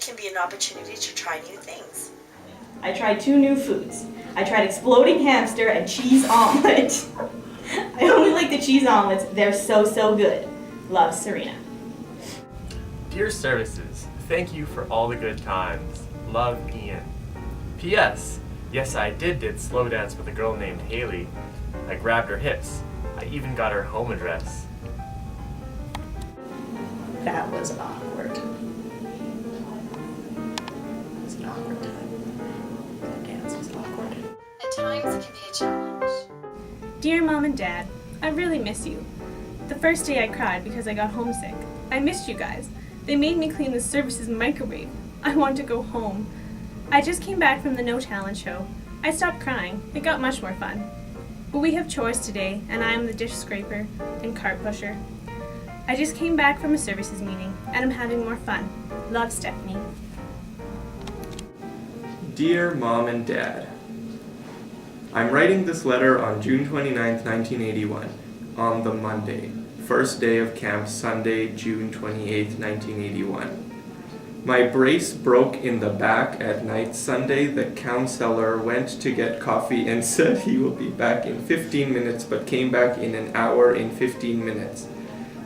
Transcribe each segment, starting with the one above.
can be an opportunity to try new things. I tried 2 new foods. I tried exploding hamster and cheese omelet. I only like the cheese omelets. They're so good. Love, Serena. Dear Services, thank you for all the good times. Love, Ian. P.S. Yes, I did slow dance with a girl named Haley. I grabbed her hips. I even got her home address. That was awkward. It was an awkward time. That dance was awkward. At times, it can be a challenge. Dear Mom and Dad, I really miss you. The first day I cried because I got homesick. I missed you guys. They made me clean the services microwave. I want to go home. I just came back from the No Talent show. I stopped crying. It got much more fun. But we have chores today, and I am the dish scraper and cart pusher. I just came back from a services meeting, and I'm having more fun. Love, Stephanie. Dear Mom and Dad, I'm writing this letter on June 29th, 1981, on the Monday, first day of camp, Sunday, June 28th, 1981. My brace broke in the back at night Sunday. The counselor went to get coffee and said he will be back in 15 minutes, but came back in an hour in 15 minutes.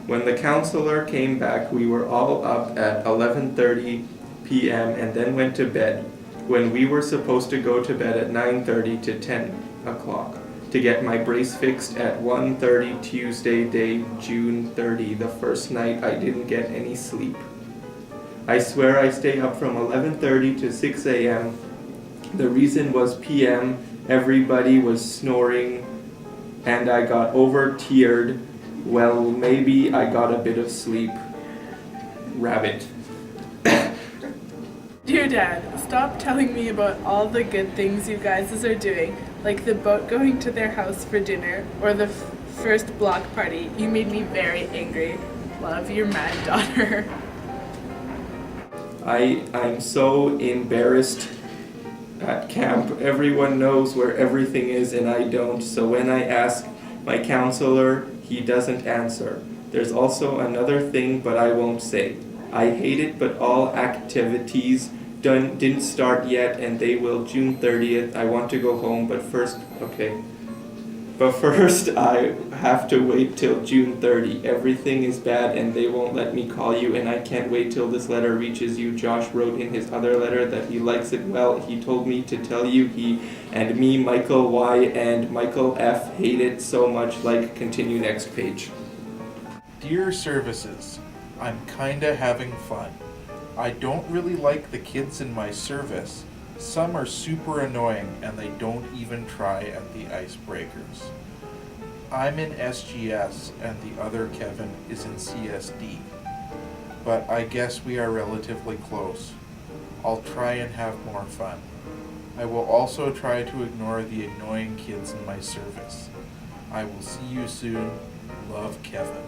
When the counselor came back, we were all up at 11:30 p.m. and then went to bed, when we were supposed to go to bed at 9:30 to 10 o'clock to get my brace fixed at 1:30 Tuesday day, June 30, the first night I didn't get any sleep. I swear I stay up from 11:30 to 6 a.m. The reason was p.m. Everybody was snoring and I got over-teared. Well, maybe I got a bit of sleep. Rabbit. Dear Dad, stop telling me about all the good things you guys are doing, like the boat going to their house for dinner or the first block party. You made me very angry. Love, your mad daughter. I'm so embarrassed at camp. Everyone knows where everything is and I don't, so when I ask my counselor, he doesn't answer. There's also another thing, but I won't say. I hate it, but all activities didn't start yet and they will June 30th. I want to go home, but first I have to wait till June 30. Everything is bad and they won't let me call you, and I can't wait till this letter reaches you. Josh wrote in his other letter that he likes it well. He told me to tell you he and me, Michael Y and Michael F hate it so much. Like, continue next page. Dear Services, I'm kinda having fun. I don't really like the kids in my service. Some are super annoying and they don't even try at the icebreakers. I'm in SGS and the other Kevin is in CSD, but I guess we are relatively close. I'll try and have more fun. I will also try to ignore the annoying kids in my service. I will see you soon. Love, Kevin.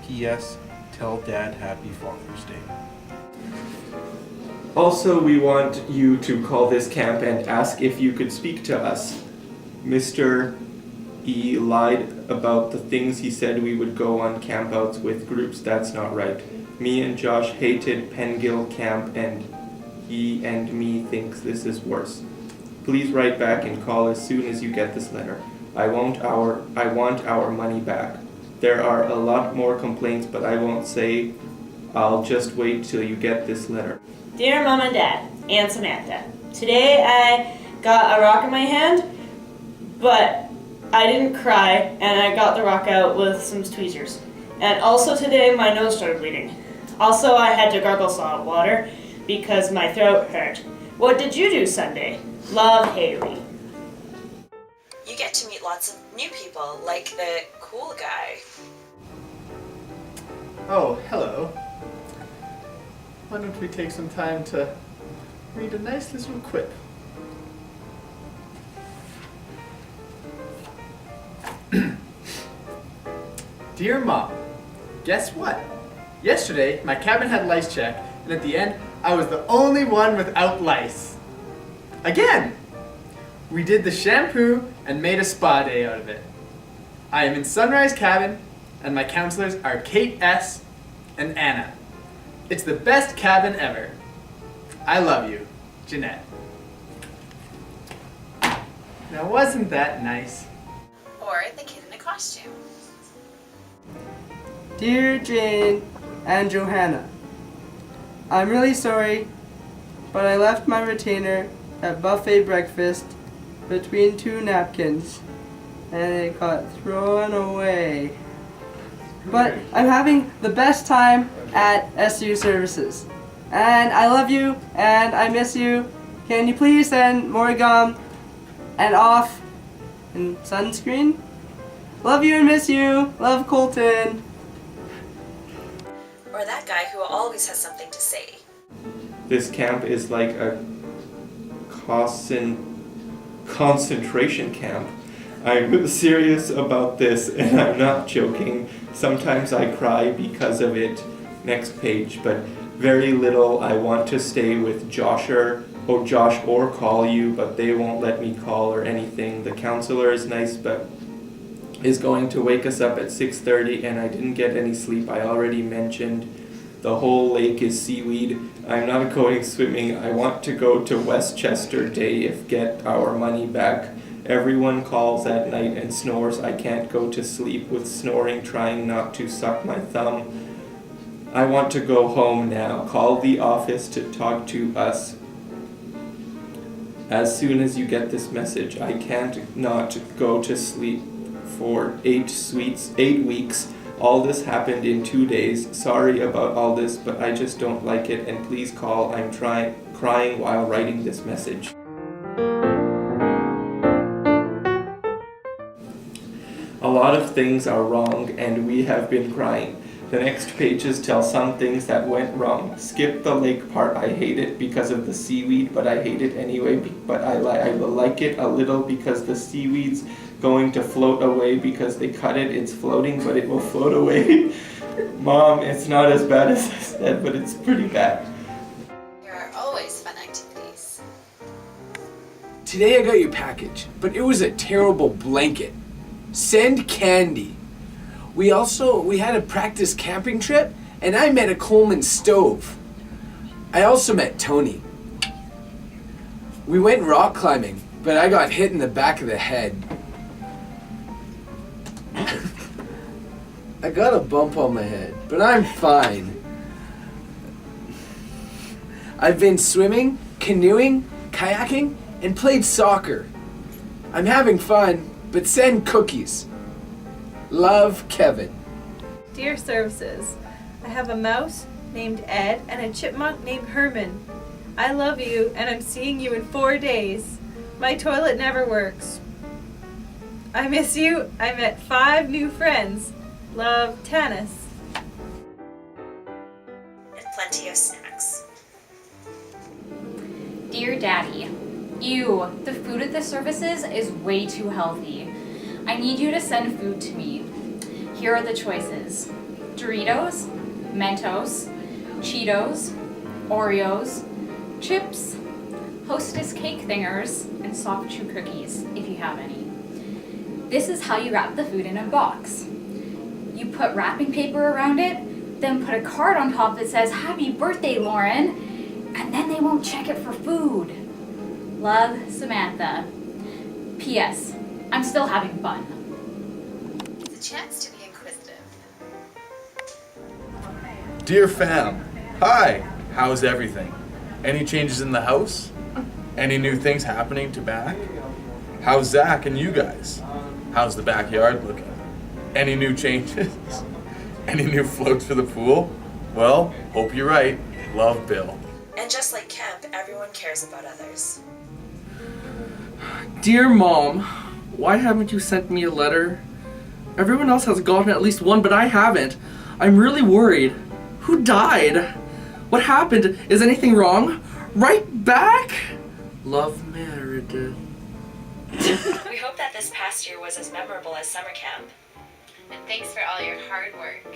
P.S. Tell Dad Happy Father's Day. Also, we want you to call this camp and ask if you could speak to us. Mr. E lied about the things he said we would go on campouts with groups. That's not right. Me and Josh hated Pengill Camp and he and me thinks this is worse. Please write back and call as soon as you get this letter. I want our money back. There are a lot more complaints, but I won't say. I'll just wait till you get this letter. Dear Mom and Dad, and Samantha, today I got a rock in my hand, but I didn't cry, and I got the rock out with some tweezers. And also today my nose started bleeding. Also I had to gargle salt water because my throat hurt. What did you do Sunday? Love, Haley. You get to meet lots of new people, like the cool guy. Oh, hello. Why don't we take some time to read a nice little quip? Dear Mom, guess what? Yesterday, my cabin had lice check, and at the end, I was the only one without lice. Again! We did the shampoo and made a spa day out of it. I am in Sunrise Cabin, and my counselors are Kate S. and Anna. It's the best cabin ever. I love you, Jeanette. Now wasn't that nice? Or the kid in a costume. Dear Jane and Johanna, I'm really sorry, but I left my retainer at buffet breakfast between two napkins, and it got thrown away. But I'm having the best time at SU Services. And I love you, and I miss you. Can you please send more gum and off and sunscreen? Love you and miss you. Love, Colton. Or that guy who always has something to say. This camp is like a concentration camp. I'm serious about this and I'm not joking. Sometimes I cry because of it. Next page, but very little. I want to stay with Josh or call you, but they won't let me call or anything. The counselor is nice, but is going to wake us up at 6:30 and I didn't get any sleep. I already mentioned the whole lake is seaweed. I'm not going swimming. I want to go to Westchester Day if get our money back. Everyone calls at night and snores. I can't go to sleep with snoring, trying not to suck my thumb. I want to go home now. Call the office to talk to us. As soon as you get this message, I can't not go to sleep for 8 weeks. All this happened in 2 days. Sorry about all this, but I just don't like it, and please call. I'm crying while writing this message. A lot of things are wrong, and we have been crying. The next pages tell some things that went wrong. Skip the lake part. I hate it because of the seaweed, but I hate it anyway. But I will like it a little because the seaweed's going to float away because they cut it. It's floating, but it will float away. Mom, it's not as bad as I said, but it's pretty bad. There are always fun activities. Today I got your package, but it was a terrible blanket. Send candy. We had a practice camping trip, and I met a Coleman stove. I also met Tony. We went rock climbing, but I got hit in the back of the head. I got a bump on my head, but I'm fine. I've been swimming, canoeing, kayaking, and played soccer. I'm having fun, but send cookies. Love, Kevin. Dear Services, I have a mouse named Ed and a chipmunk named Herman. I love you and I'm seeing you in 4 days. My toilet never works. I miss you. I met 5 new friends. Love, Tanis. And plenty of snacks. Dear Daddy, ew, the food at the services is way too healthy. I need you to send food to me. Here are the choices: Doritos, Mentos, Cheetos, Oreos, chips, Hostess cake thingers, and soft chew cookies, if you have any. This is how you wrap the food in a box. You put wrapping paper around it, then put a card on top that says, "Happy birthday, Lauren," and then they won't check it for food. Love, Samantha. P.S. I'm still having fun. It's a chance to be inquisitive. Dear fam, hi, how's everything? Any changes in the house? Any new things happening to back? How's Zach and you guys? How's the backyard looking? Any new changes? Any new floats for the pool? Well, hope you're right. Love, Bill. And just like camp, everyone cares about others. Dear Mom, why haven't you sent me a letter? Everyone else has gotten at least one, but I haven't. I'm really worried. Who died? What happened? Is anything wrong? Write back? Love, Meredith. We hope that this past year was as memorable as summer camp. And thanks for all your hard work.